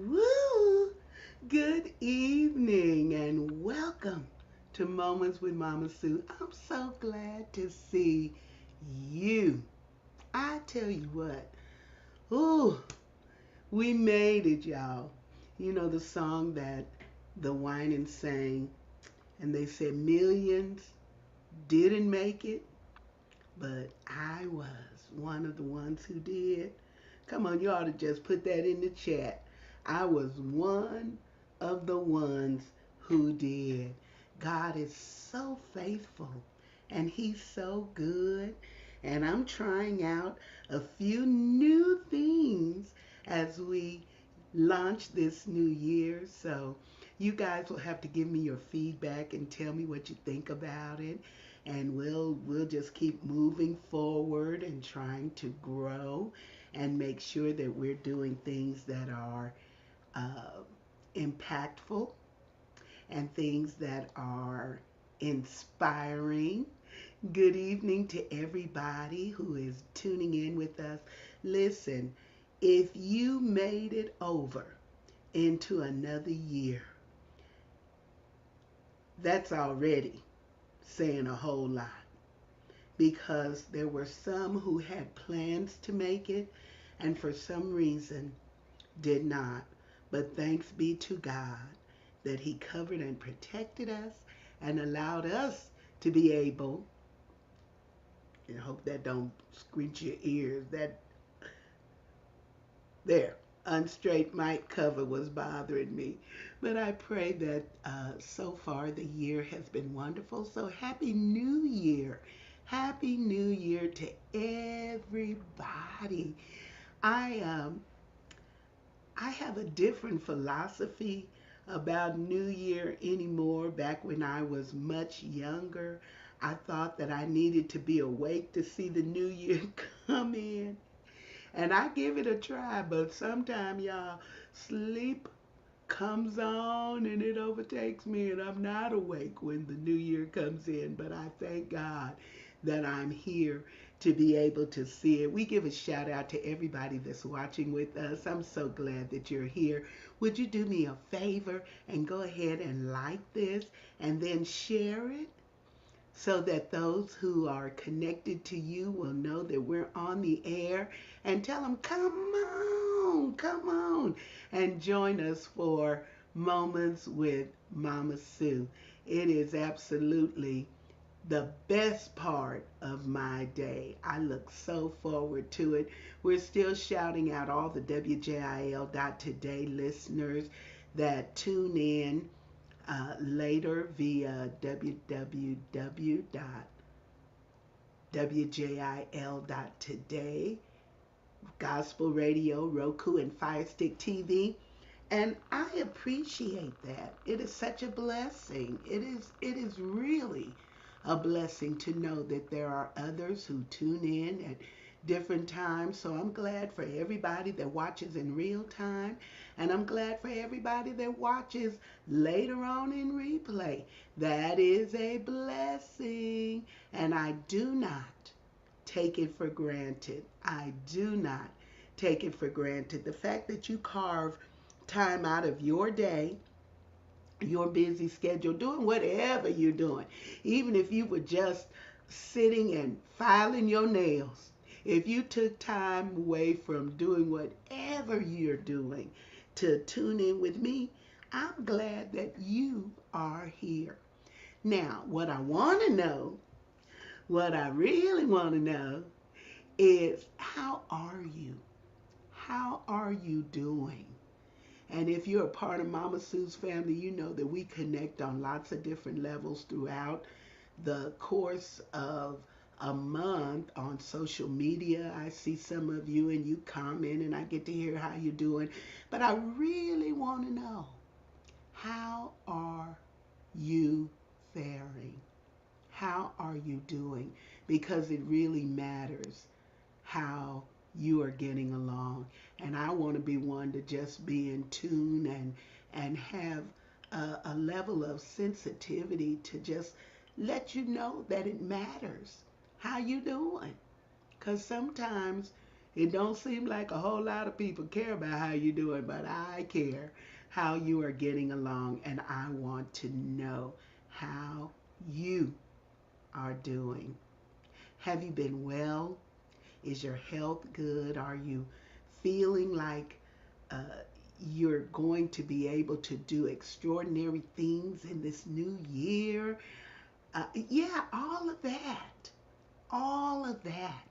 Woo! Good evening and welcome to Moments with Mama Sue. I'm so glad to see you. I tell you what, ooh, we made it, y'all. You know the song that the Winans sang, and they said millions didn't make it, but I was one of the ones who did. Come on, you ought to just put that in the chat. I was one of the ones who did. God is so faithful and He's so good. And I'm trying out a few new things as we launch this new year. So you guys will have to give me your feedback and tell me what you think about it. And we'll just keep moving forward and trying to grow and make sure that we're doing things that are uh, impactful and things that are inspiring. Good evening to everybody who is tuning in with us. Listen, if you made it over into another year, that's already saying a whole lot because there were some who had plans to make it and for some reason did not. But thanks be to God that He covered and protected us and allowed us to be able, and I hope that don't screech your ears, that there, unstraight mic cover was bothering me. But I pray that so far the year has been wonderful. So Happy New Year. Happy New Year to everybody. I um, I have a different philosophy about New Year anymore. Back when I was much younger, I thought that I needed to be awake to see the new year come in. And I give it a try, but sometimes y'all sleep comes on and it overtakes me and I'm not awake when the new year comes in. But I thank God that I'm here to be able to see it. We give a shout out to everybody that's watching with us. I'm so glad that you're here. Would you do me a favor and go ahead and like this and then share it so that those who are connected to you will know that we're on the air, and tell them, come on, and join us for Moments with Mama Sue. It is absolutely the best part of my day. I look so forward to it. We're still shouting out all the WJIL.today listeners that tune in later via www.wjil.today, Gospel Radio, Roku, and Firestick TV. And I appreciate that. It is such a blessing. It is really a blessing to know that there are others who tune in at different times. So I'm glad for everybody that watches in real time, and I'm glad for everybody that watches later on in replay. That is a blessing, and I do not take it for granted. I do not take it for granted. The fact that you carve time out of your day, your busy schedule, doing whatever you're doing, even if you were just sitting and filing your nails, if you took time away from doing whatever you're doing to tune in with me, I'm glad that you are here. Now, what I want to know, what I really want to know is how are you? How are you doing? And if you're a part of Mama Sue's family, you know that we connect on lots of different levels throughout the course of a month on social media. I see some of you and you comment and I get to hear how you're doing. But I really want to know, how are you faring? How are you doing? Because it really matters how you are getting along. And I want to be one to just be in tune and have a level of sensitivity to just let you know that it matters how you doing. Because sometimes It don't seem like a whole lot of people care about how you're doing, but I care how you are getting along, and I want to know how you are doing. Have you been well? Is your health good? Are you feeling like uh, you're going to be able to do extraordinary things in this new year? Yeah, all of that. All of that.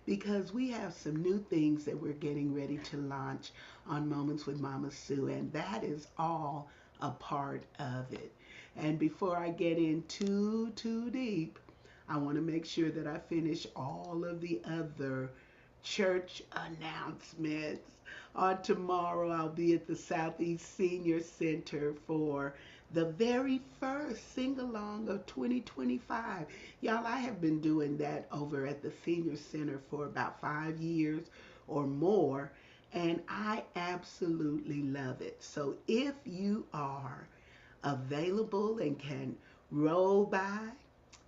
Because we have some new things that we're getting ready to launch on Moments with Mama Sue, and that is all a part of it. And before I get in too deep, I want to make sure that I finish all of the other church announcements. On tomorrow, I'll be at the Southeast Senior Center for the very first sing along of 2025. Y'all, I have been doing that over at the Senior Center for about 5 years or more, and I absolutely love it. So if you are available and can roll by,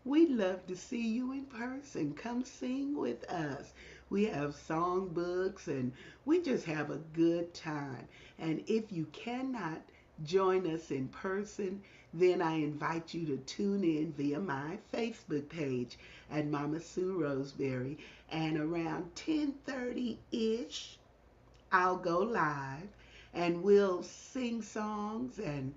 we'd love to see you in person. Come sing with us. We have songbooks and we just have a good time. And if you cannot join us in person, then I invite you to tune in via my Facebook page at Mama Sue Roseberry. And around 10:30-ish, I'll go live and we'll sing songs and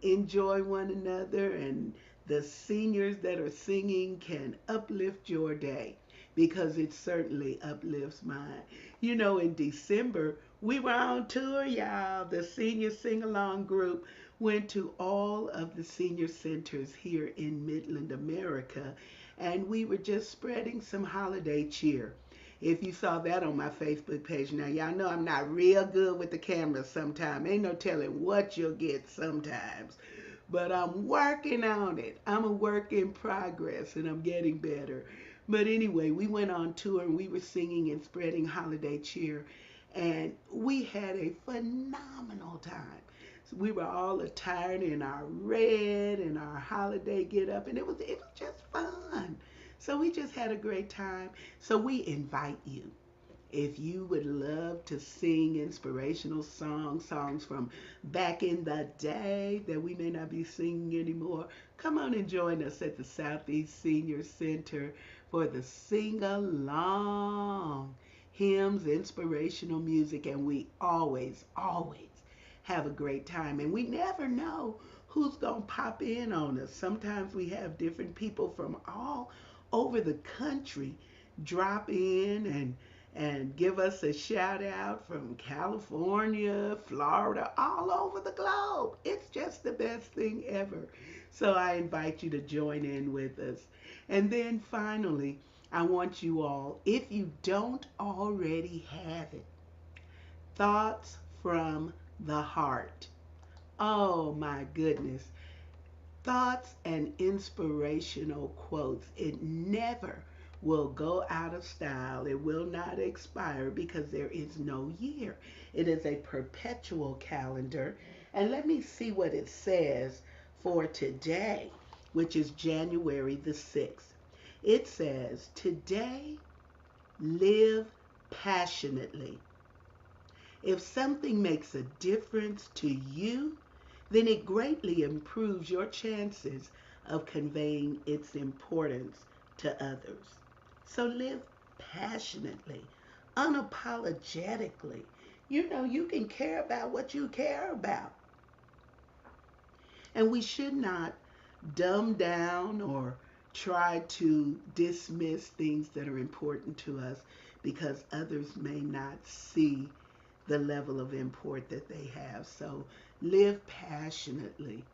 enjoy one another, and the seniors that are singing can uplift your day because it certainly uplifts mine. You know, in December, we were on tour, y'all. The senior sing along group went to all of the senior centers here in Midland, America, and we were just spreading some holiday cheer. If you saw that on my Facebook page. Now, y'all know I'm not real good with the camera sometimes. Ain't no telling what you'll get sometimes. But I'm working on it. I'm a work in progress and I'm getting better. But anyway, we went on tour and we were singing and spreading holiday cheer. And we had a phenomenal time. So we were all attired in our red and our holiday get up, and it was just fun. So we just had a great time. So we invite you, if you would love to sing inspirational songs, songs from back in the day that we may not be singing anymore, come on and join us at the Southeast Senior Center for the sing along hymns, inspirational music, and we always have a great time. And we never know who's going to pop in on us. Sometimes we have different people from all over the country drop in and give us a shout out from California, Florida, all over the globe. It's just the best thing ever. So I invite you to join in with us. And then finally, I want you all, if you don't already have it, Thoughts from the Heart. Oh my goodness. Thoughts and inspirational quotes. It never will go out of style. It will not expire because there is no year. It is a perpetual calendar. And let me see what it says for today, which is January the 6th. It says, today, live passionately. If something makes a difference to you, then it greatly improves your chances of conveying its importance to others. So live passionately, unapologetically. You know, you can care about what you care about. And we should not dumb down or try to dismiss things that are important to us because others may not see the level of import that they have. So live passionately.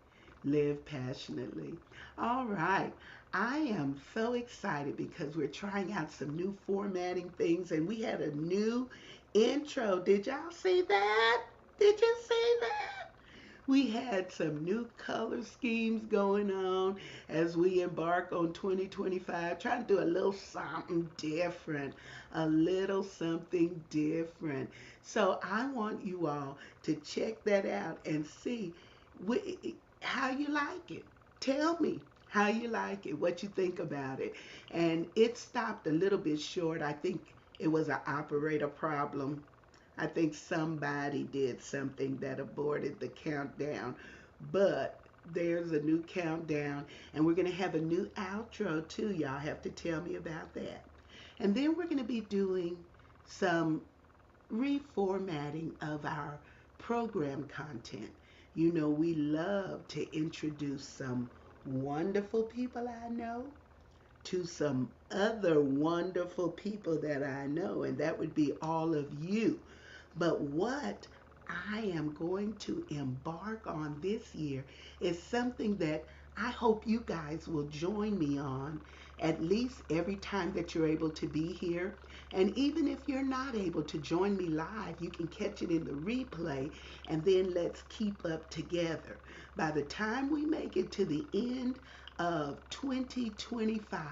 Live passionately. All right. I am so excited because we're trying out some new formatting things and we had a new intro. Did y'all see that? Did you see that? We had some new color schemes going on as we embark on 2025, trying to do a little something different, a little something different. So I want you all to check that out and see how you like it. Tell me how you like it, what you think about it. And it stopped a little bit short. I think It was an operator problem. I think somebody did something that aborted the countdown, but there's a new countdown, and we're going to have a new outro too. Y'all have to tell me about that. And then we're going to be doing some reformatting of our program content. You know, we love to introduce some wonderful people I know to some other wonderful people that I know, and that would be all of you. But what I am going to embark on this year is something that I hope you guys will join me on at least every time that you're able to be here. And even if you're not able to join me live, you can catch it in the replay, and then let's keep up together. By the time we make it to the end of 2025,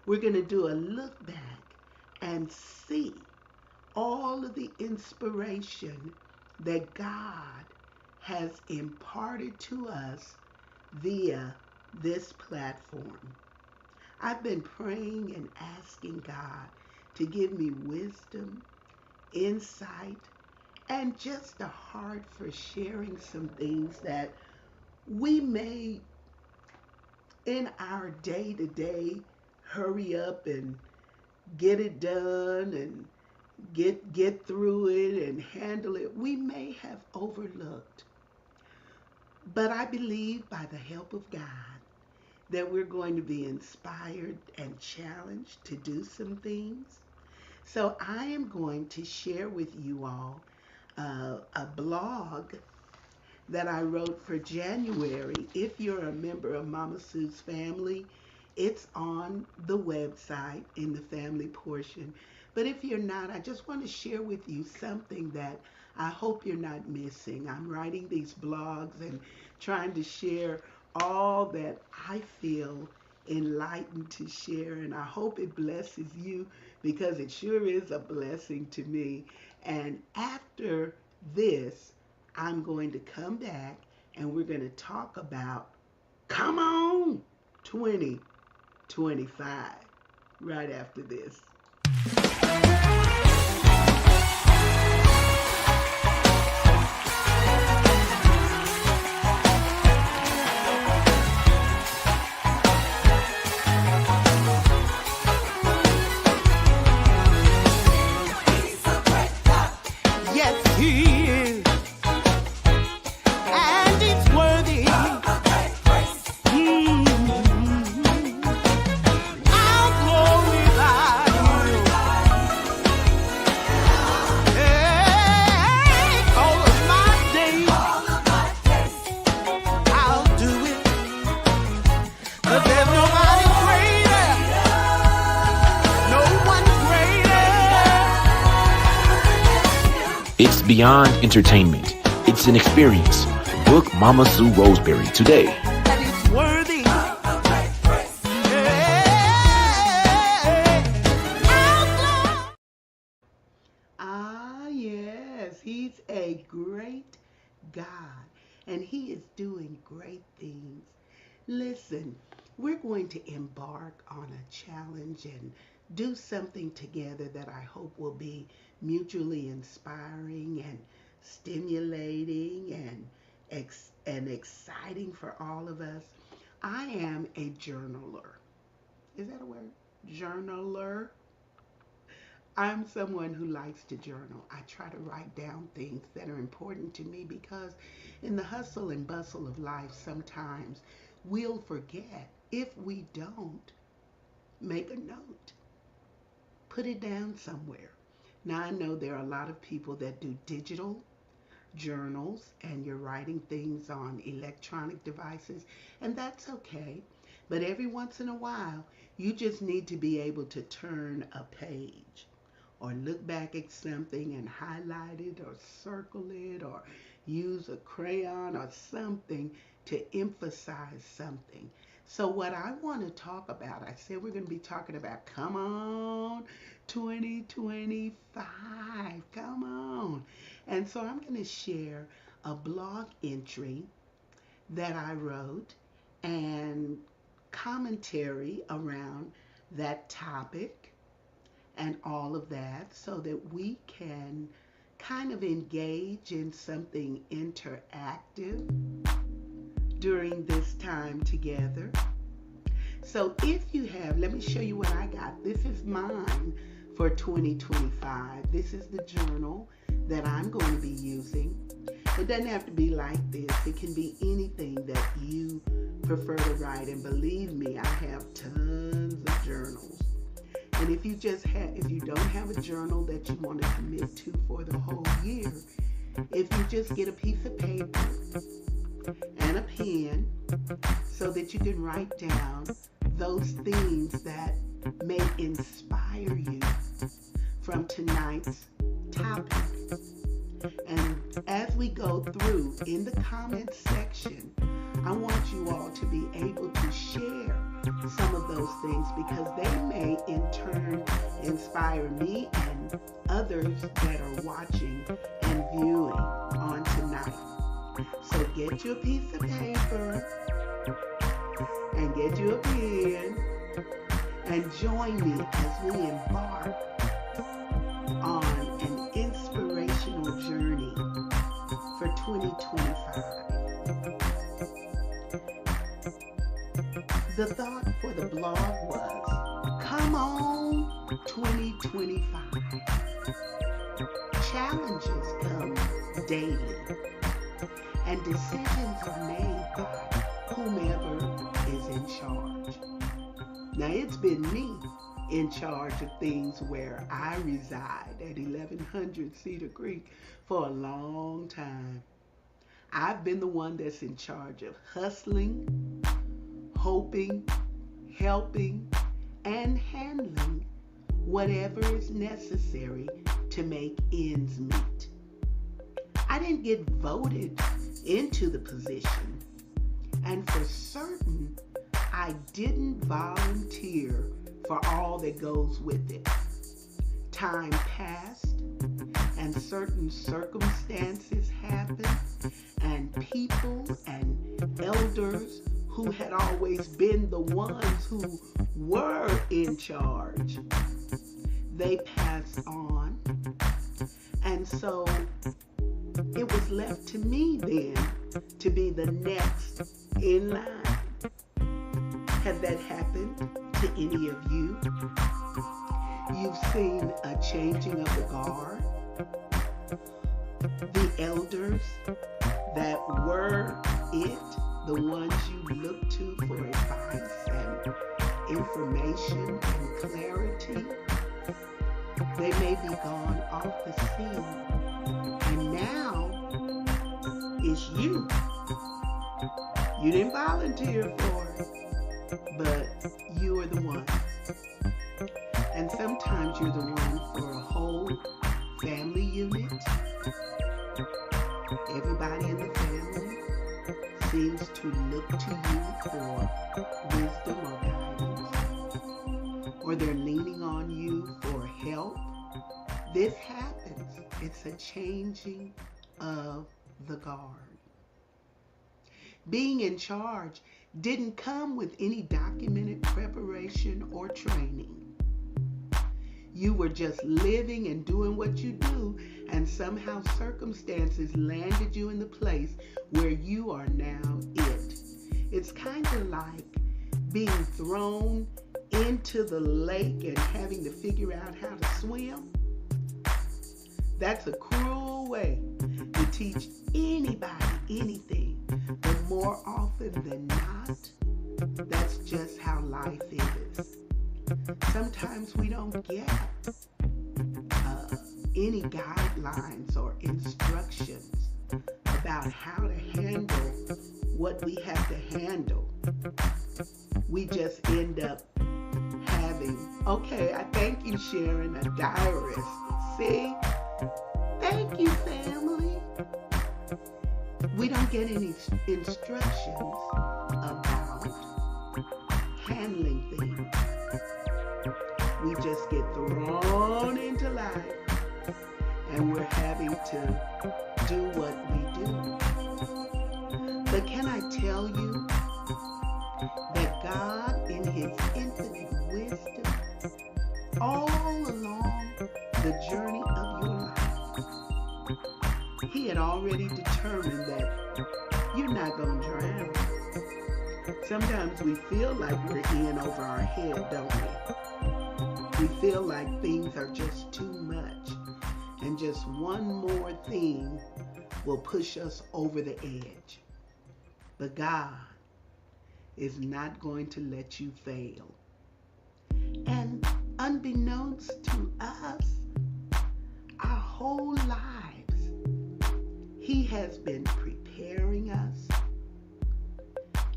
we're going to do a look back and see all of the inspiration that God has imparted to us via this platform. I've been praying and asking God to give me wisdom, insight, and just a heart for sharing some things that we may, in our day to day, hurry up and get it done and get through it and handle it, we may have overlooked. But I believe by the help of God that we're going to be inspired and challenged to do some things. So I am going to share with you all a blog that I wrote for January. If you're a member of Mama Sue's family, it's on the website in the family portion. But if you're not, I just want to share with you something that I hope you're not missing. I'm writing these blogs and trying to share all that I feel enlightened to share, and I hope it blesses you because it sure is a blessing to me. And after this, I'm going to come back and we're going to talk about come on 2025 right after this. Yes, he is. And it's worthy. I'll glorify you. Hey, all of my days, I'll do it. 'Cause there's nobody greater. No one greater. It's beyond entertainment. It's an experience. Book Mama Sue Roseberry today. And it's worthy. Ah, yes, he's a great God, and he is doing great things. Listen, we're going to embark on a challenge and do something together that I hope will be mutually inspiring and stimulating and exciting for all of us. I am a journaler. Is that a word? Journaler. I'm someone who likes to journal. I try to write down things that are important to me because in the hustle and bustle of life, sometimes we'll forget if we don't make a note, put it down somewhere. Now, I know there are a lot of people that do digital journals and you're writing things on electronic devices, and that's okay. But every once in a while, you just need to be able to turn a page or look back at something and highlight it or circle it or use a crayon or something to emphasize something. So, what I want to talk about, I said we're going to be talking about come on 2025, come on. And so, I'm going to share a blog entry that I wrote and commentary around that topic and all of that so that we can kind of engage in something interactive during this time together. So if you have, let me show you what I got. This is mine for 2025. This is the journal that I'm going to be using. It doesn't have to be like this. It can be anything that you prefer to write. And believe me, I have tons of journals. And if you don't have a journal that you want to commit to for the whole year, if you just get a piece of paper and a pen so that you can write down those things that may inspire you from tonight's topic. And as we go through in the comments section, I want you all to be able to share some of those things because they may in turn inspire me and others that are watching and viewing on tonight. So get you a piece of paper and get you a pen and join me as we embark on an inspirational journey for 2025. The thought for the blog was, come on 2025. Challenges come daily and decisions are made by whomever is in charge. Now it's been me in charge of things where I reside at 1100 Cedar Creek for a long time. I've been the one that's in charge of hustling, hoping, helping, and handling whatever is necessary to make ends meet. I didn't get voted into the position, and for certain, I didn't volunteer for all that goes with it. Time passed, and certain circumstances happened, and people and elders who had always been the ones who were in charge, they passed on. And so it was left to me then to be the next in line. Has that happened to any of you? You've seen a changing of the guard. The elders that were it, the ones you look to for advice and information and clarity, they may be gone off the scene. And now it's you. You didn't volunteer for it, but you are the one. And sometimes you're the one for a whole family unit. Everybody in the family seems to look to you for wisdom or guidance, or they're leaning on you for help. This happens. It's a changing of the guard. Being in charge didn't come with any documented preparation or training. You were just living and doing what you do, and somehow circumstances landed you in the place where you are now it. It's kind of like being thrown into the lake and having to figure out how to swim. That's a cruel way to teach anybody anything, but more often than not, that's just how life is. Sometimes we don't get any guidelines or instructions about how to handle what we have to handle. We just end up having, okay, I thank you, Sharon, a diarist. See? Thank you, family. We don't get any instructions about handling things. We just get thrown into life, and we're having to do what we do. But can I tell you that God, in His infinite wisdom, all along already determined that you're not going to drown. Sometimes we feel like we're in over our head, don't we? We feel like things are just too much, and just one more thing will push us over the edge. But God is not going to let you fail. And unbeknownst to us, our whole lives, He has been preparing us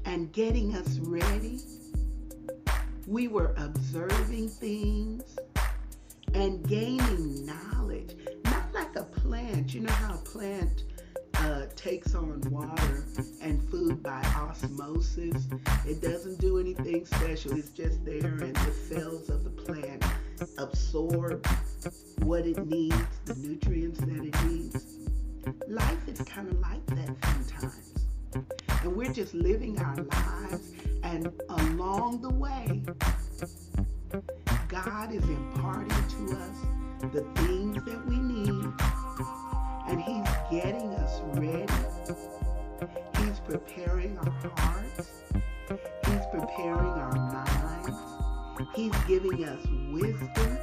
and getting us ready. We were observing things and gaining knowledge, not like a plant. You know how a plant takes on water and food by osmosis. It doesn't do anything special. It's just there, and the cells of the plant absorb what it needs, the nutrients that it needs. Life is kind of like that sometimes. And we're just living our lives, and along the way, God is imparting to us the things that we need, and He's getting us ready. He's preparing our hearts. He's preparing our minds. He's giving us wisdom.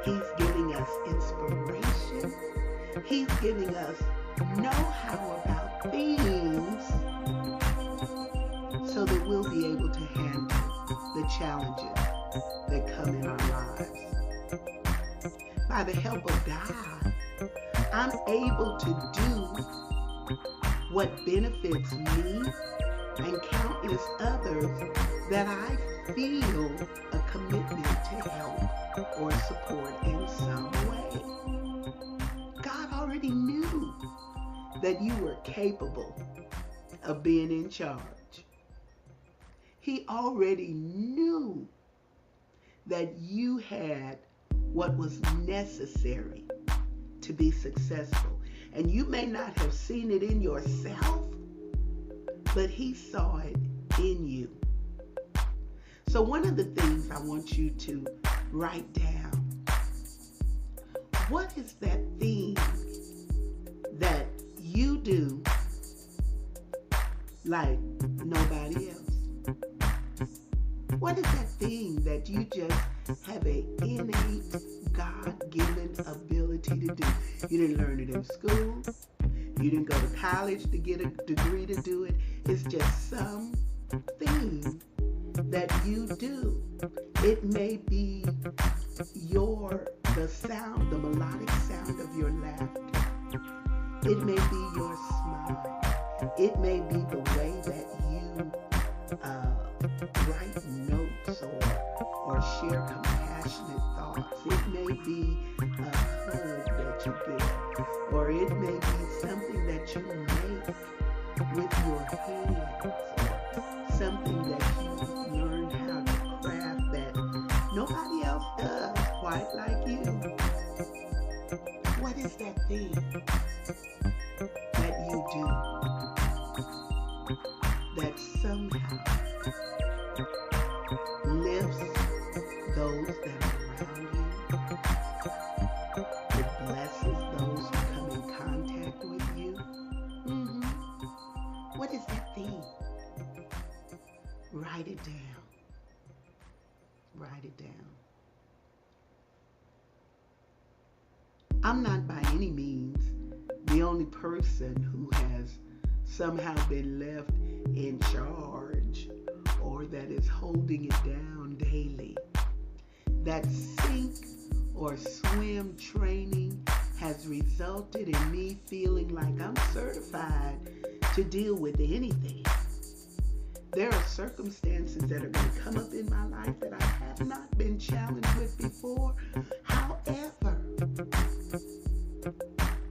He's giving us inspiration. He's giving us know-how about things so that we'll be able to handle the challenges that come in our lives. By the help of God, I'm able to do what benefits me and countless others that I feel a commitment to help or support in some way. God already knew that you were capable of being in charge. He already knew that you had what was necessary to be successful. And you may not have seen it in yourself, but He saw it in you. So one of the things I want you to write down, what is that thing that you do like nobody else? What is that thing that you just have an innate, God-given ability to do? You didn't learn it in school. You didn't go to college to get a degree to do it. It's just something that you do. It may be the sound, the melodic sound of your laughter. It may be your smile. It may be the way that you write notes or share compassionate thoughts. It may be a hug that you give, or it may be something that you make with your hands, or something that you learned how to craft that nobody else does quite like you. What is that thing that you do that somehow lifts those that are around you? It blesses those who come in contact with you. What is that thing? Write it down. Write it down. I'm not by any means the only person who has somehow been left in charge or that is holding it down daily. That sink or swim training has resulted in me feeling like I'm certified to deal with anything. There are circumstances that are going to come up in my life that I have not been challenged with before. However,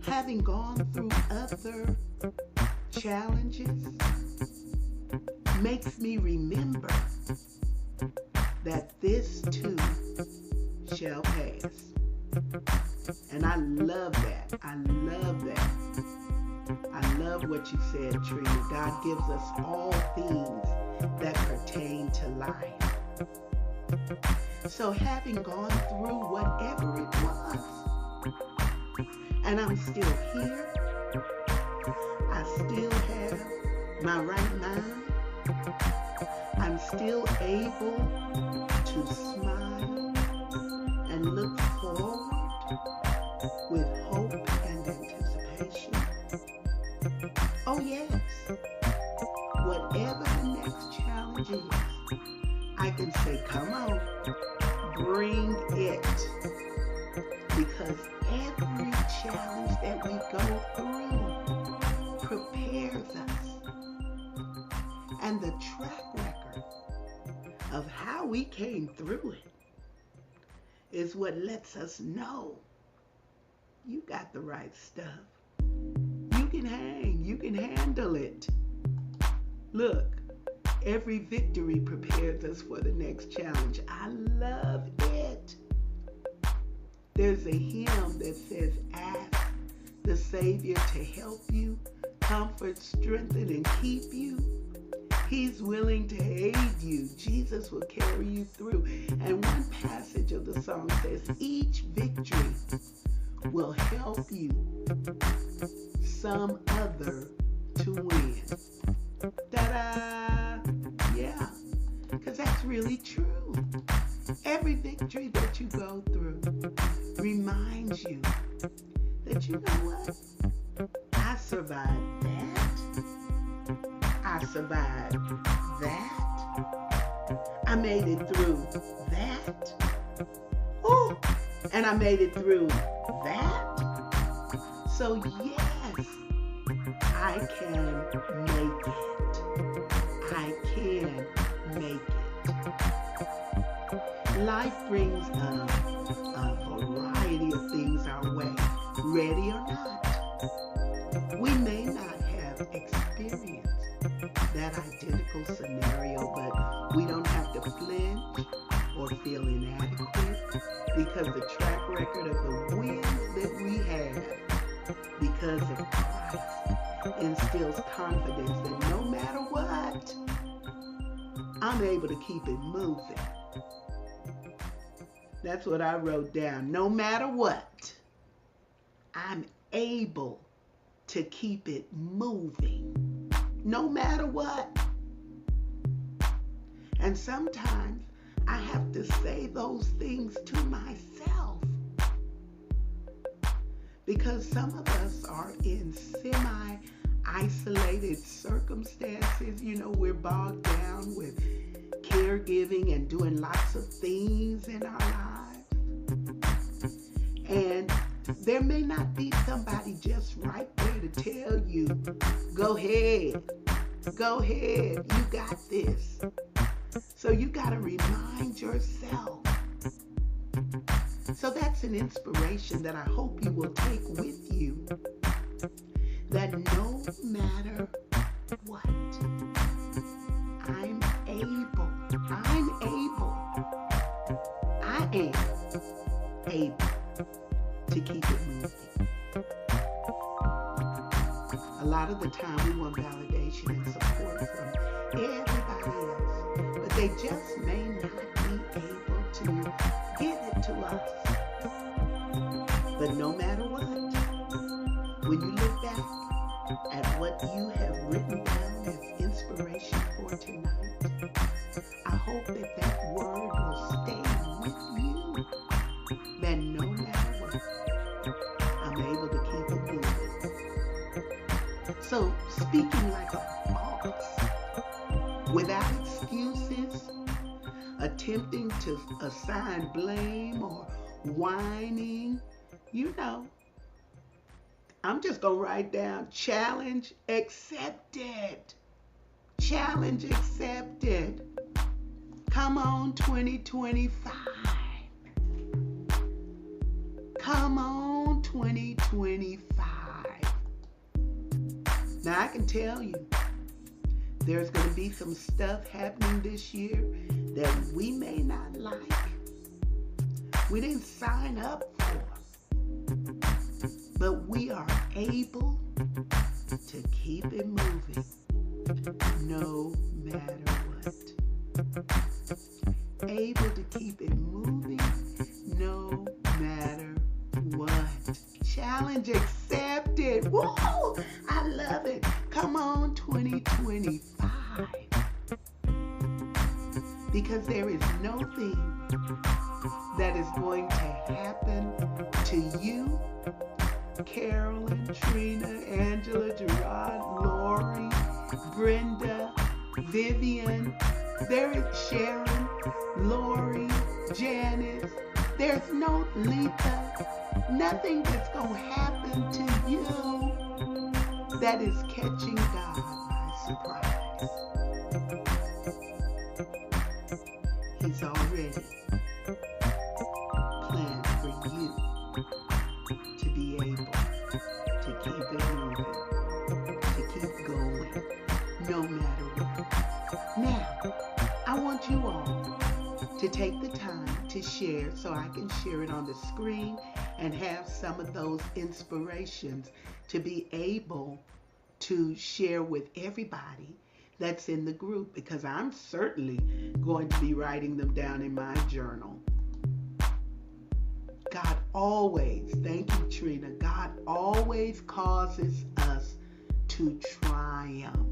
having gone through other challenges makes me remember that this too shall pass. And I love that. I love that. I love what you said, Trina. God gives us all things that pertain to life. So having gone through whatever it was, and I'm still here, I still have my right mind. I'm still able to smile and look forward with hope and anticipation. Oh yes, whatever the next challenge is, I can say, come on, bring it. Because every challenge that we go through prepares us. And the track record of how we came through it is what lets us know you got the right stuff. You can hang, you can handle it. Look, every victory prepares us for the next challenge. I love it. There's a hymn that says, ask the Savior to help you, comfort, strengthen, and keep you. He's willing to aid you. Jesus will carry you through. And one passage of the song says, each victory will help you some other to win. Ta-da! Yeah, because that's really true. Every victory that you go through reminds you that, you know what? I survived that. I survived that. I made it through that. Oh, and I made it through that. So yes, I can make it. I can make it. Life brings a variety of things our way, ready or not. We may not have experienced that identical scenario, but we don't have to flinch or feel inadequate, because the track record of the wins that we have because of Christ instills confidence that no matter what, I'm able to keep it moving. That's what I wrote down. No matter what, I'm able to keep it moving. No matter what. And sometimes I have to say those things to myself, because some of us are in semi-isolated circumstances. You know, we're bogged down with caregiving and doing lots of things in our lives. And there may not be somebody just right there to tell you, go ahead, you got this. So you got to remind yourself. So that's an inspiration that I hope you will take with you, that no matter what, I am able to keep it moving. A lot of the time we want validation and support from everybody else, but they just may not be able to give it to us. But no matter what, when you look back at what you have written down as inspiration for tonight, I hope that that word will stay with you, that no matter what, I'm able to keep it moving. So, speaking like a boss, without excuses, attempting to assign blame or whining, you know, I'm just going to write down, challenge accepted. Challenge accepted. Come on, 2025. Come on, 2025. Now, I can tell you, there's going to be some stuff happening this year that we may not like. We didn't sign up for. But we are able to keep it moving no matter what. Able to keep it moving no matter what. Challenge accepted. Woo! I love it. thrive. Because there is no thing that is going to happen to you, Carolyn, Trina, Angela, Gerard, Lori, Brenda, Vivian, there is Sharon, Lori, Janice. There's no Letha. Nothing that's going to happen to you that is catching God by surprise. He's already planned for you to be able to keep it moving, to keep going, no matter what. Now, I want you all to take the time to share so I can share it on the screen and have some of those inspirations to be able to share with everybody that's in the group, because I'm certainly going to be writing them down in my journal. God always, thank you, Trina, God always causes us to triumph.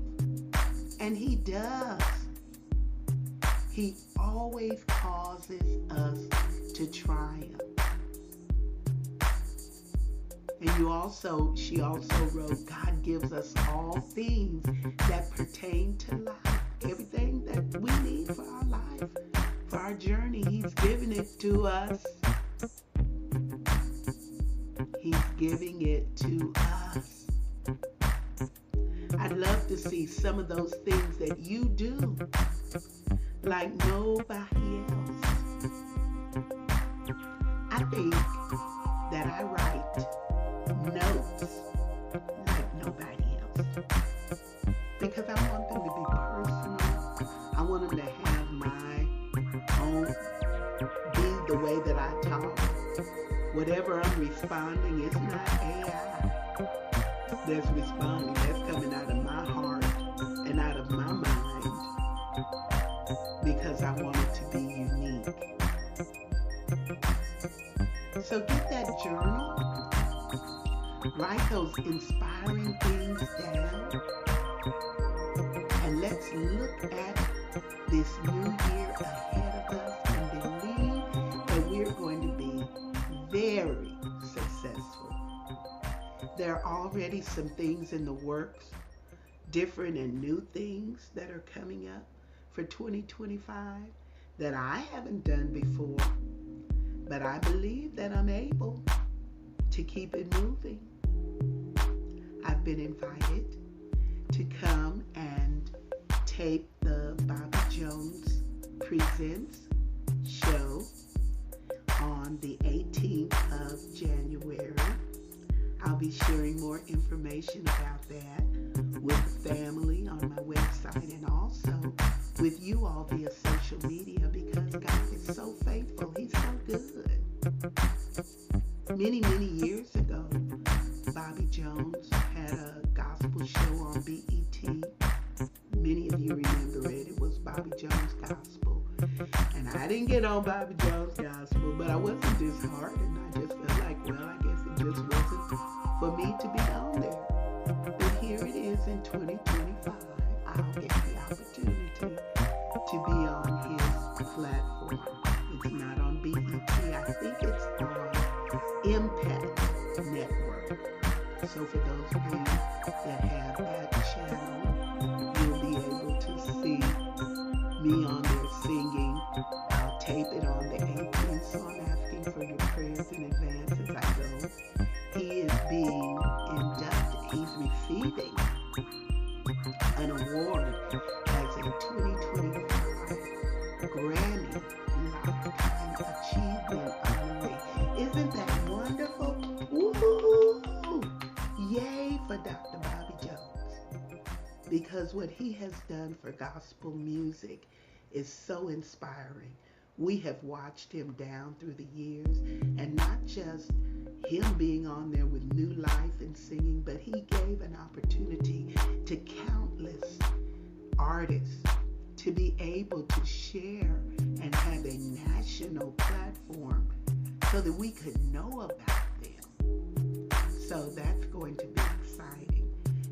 And He does. He always causes us to triumph. And she also wrote, God gives us all things that pertain to life. Everything that we need for our life, for our journey, He's giving it to us. He's giving it to us. I'd love to see some of those things that you do like nobody else. I think that I write notes like nobody else, because I want them to be personal. I want them to have my own, be the way that I talk. Whatever I'm responding is not AI that's responding. That's coming out of my heart and out of my mind, because I want it to be unique. So get that journal. Write those inspiring things down, and let's look at this new year ahead of us and believe that we're going to be very successful. There are already some things in the works, different and new things that are coming up for 2025 that I haven't done before, but I believe that I'm able to keep it moving. I've been invited to come and tape the Bobby Jones Presents show on the 18th of January. I'll be sharing more information about that with the family on my website and also with you all via social media, because God is so faithful. He's so good. Many, many years ago, Bobby Jones had a gospel show on BET. Many of you remember it. It was Bobby Jones Gospel. And I didn't get on Bobby Jones Gospel, but I wasn't disheartened. I just felt like, well, I guess it just wasn't for me to be on there. But here it is in 2025. I'll get the opportunity to be on his platform. It's not on BET. I think it's on Impact Network. So for those of you that have that channel, you'll be able to see me on there singing. I'll tape it on the 18th, so I'm asking for your prayers in advance as I go. He is being inducted. He's receiving an award as a 2025 Grammy Lifetime Achievement honoree. Isn't that wonderful? Woo! Yay for Dr. Bobby Jones. Because what he has done for gospel music is so inspiring. We have watched him down through the years, and not just him being on there with new life and singing, but he gave an opportunity to countless artists to be able to share and have a national platform so that we could know about them. So that's going to be exciting.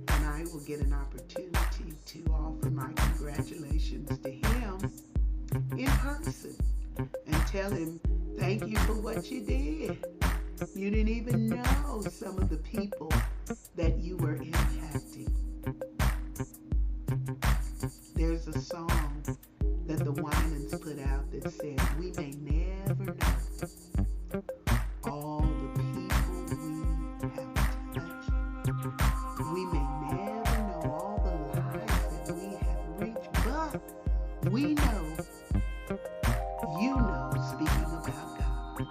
And I will get an opportunity to offer my congratulations congratulations to him in person and tell him thank you for what you did. You didn't even know some of the people that you were impacting. There's a song that the Winans put out that said, we may never know all the people we have touched. We may never know all the lives that we have reached, but we know, you know, speaking about God,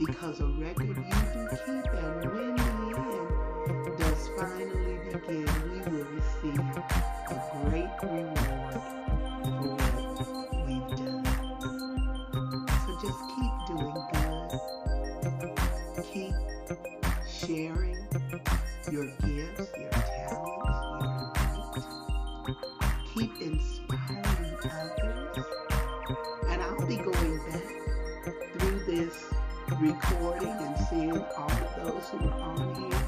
because a record you do keep, and when the end does finally begin, we will receive a great reward for what we've done. So just keep doing good. Keep sharing your gifts, your talents, your light. Keep inspiring others. And I'll be going back through this recording and seeing all of those who are on here.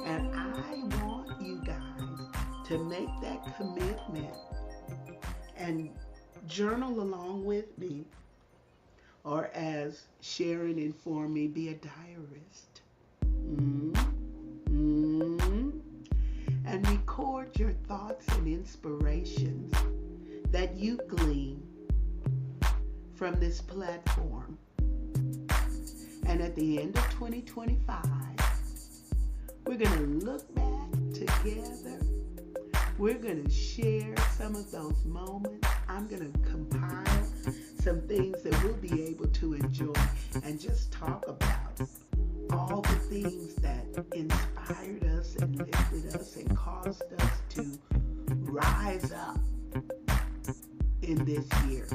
And I want you guys to make that commitment and journal along with me, or as Sharon informed me, be a diarist. And record your thoughts and inspirations that you glean from this platform. And at the end of 2025, we're going to look back together. We're going to share some of those moments. I'm going to compile some things that we'll be able to enjoy and just talk about all the things that inspired us and lifted us and caused us to rise up in this year.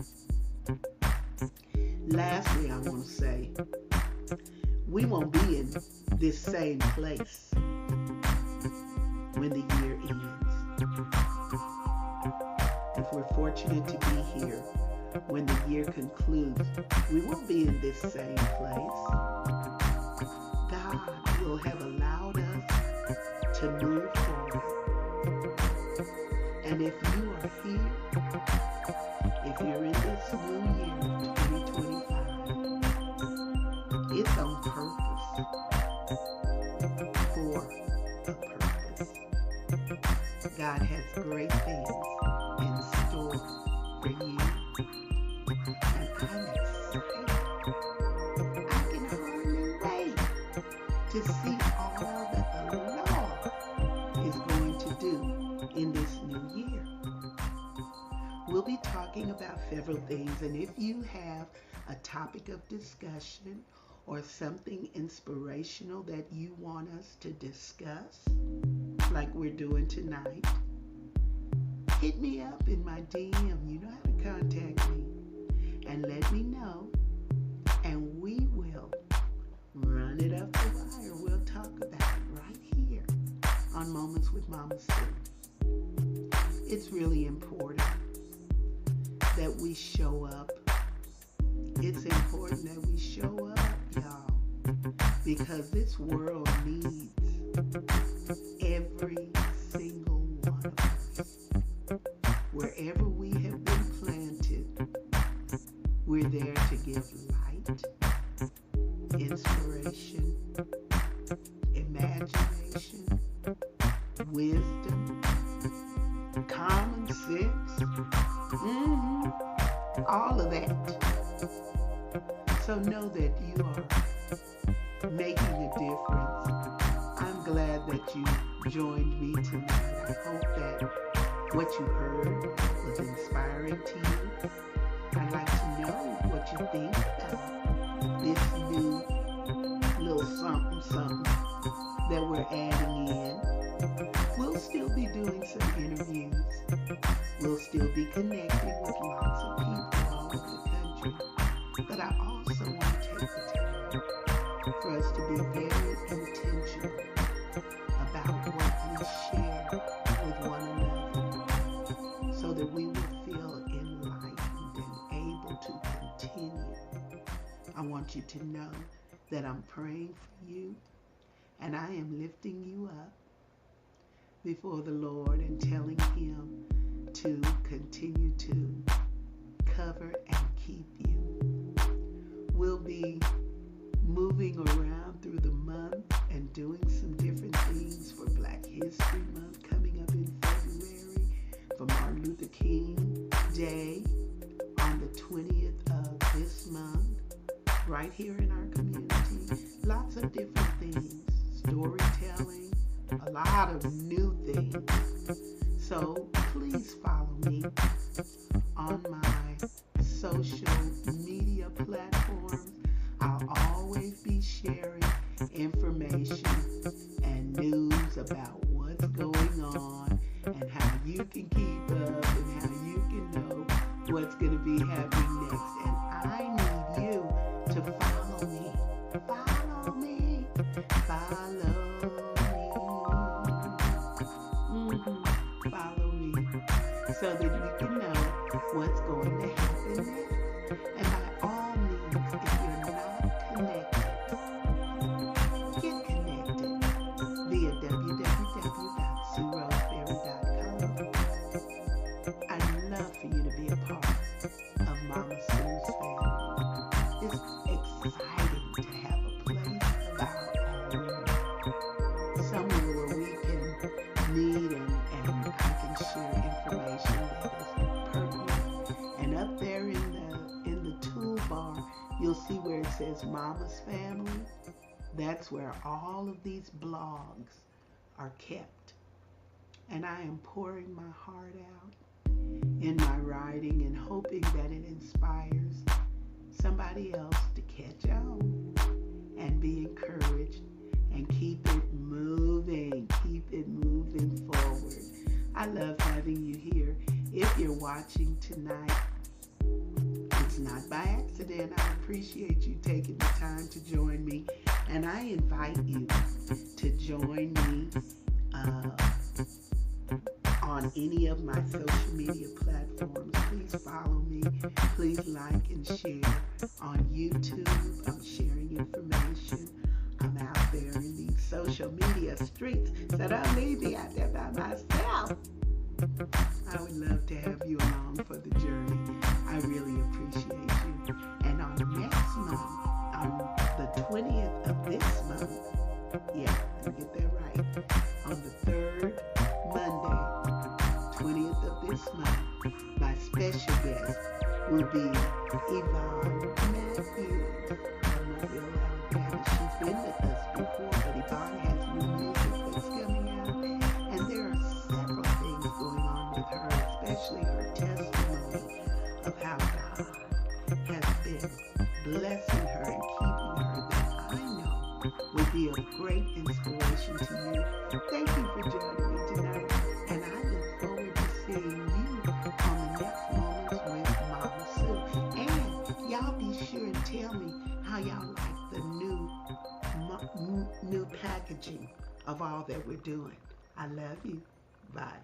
Lastly, I want to say, we won't be in this same place when the year ends. If we're fortunate to be here when the year concludes, we won't be in this same place. God will have allowed us to move forward. And if you are here, if you're in this new year, 2025, it's on purpose, for a purpose. God has great things in store for you, and I'm excited. I can hardly wait to see all that the Lord is going to do in this new year. We'll be talking about several things, and if you have a topic of discussion or something inspirational that you want us to discuss, like we're doing tonight, hit me up in my DM. You know how to contact me, and let me know, and we will run it up the wire. We'll talk about it right here on Moments with Mama Sue. It's really important that we show up. It's important that we show up, y'all, because this world needs every single one of us. Wherever we have been planted, we're there to give light, inspiration, imagination, wisdom, common sense, all of that. So know that you are making a difference. I'm glad that you joined me tonight. I hope that what you heard was inspiring to you. I'd like to know what you think about this new little something that we're adding in. We'll still be doing some interviews. We'll still be connecting with lots of people all over the country. But I also want to take the time for us to be very intentional about what we share with one another, so that we will feel enlightened and able to continue. I want you to know that I'm praying for you, and I am lifting you up before the Lord and telling Him to continue to cover and keep you. We'll be moving around through the month and doing some different things for Black History Month coming up in February, for Martin Luther King Day on the 20th of this month, right here in our community. Lots of different things, storytelling, a lot of new things. So please follow me on my social media platforms. I'll always be sharing information and news about what's going on and how you can keep up and how you can know what's going to be happening next. And I need you to follow me. Follow me. Follow me. Follow me so that you can know what's going to happen next. And by all means, if you're not connected, get connected via www.sueroseberry.com. I'd love for you to be a part of Mama Sue's family. It's exciting to have a place of our own, somewhere where we can meet and I can share information that is pertinent. And up there in the toolbar, you'll see where it says Mama's Family. That's where all of these blogs are kept. And I am pouring my heart out in my writing and hoping that it inspires somebody else to catch on and be encouraged and keep it moving forward. I love having you here. If you're watching tonight, it's not by accident. I appreciate you taking the time to join me, and I invite you to join me on any of my social media platforms. Please follow me. Please like and share. On YouTube, I'm sharing information. I'm out there in these social media streets, so don't leave me out there by myself. I would love to have you along for the journey. I really appreciate you. And on next month, on the 20th of this month, yeah, let me get that right, on the third Monday, 20th of this month, my special guest will be Yvonne Matthews from Mobile, Alabama. She's been with us before, but Yvonne has new music that's coming out, and there are several things going on with her, especially her testimony of how God has been blessing her and keeping her, that I know will be a great inspiration to you. Thank you for joining me tonight, and I look forward to seeing you on the next Moments with Mama Sue. And y'all be sure and tell me how y'all like the new packaging of all that we're doing. I love you. Bye.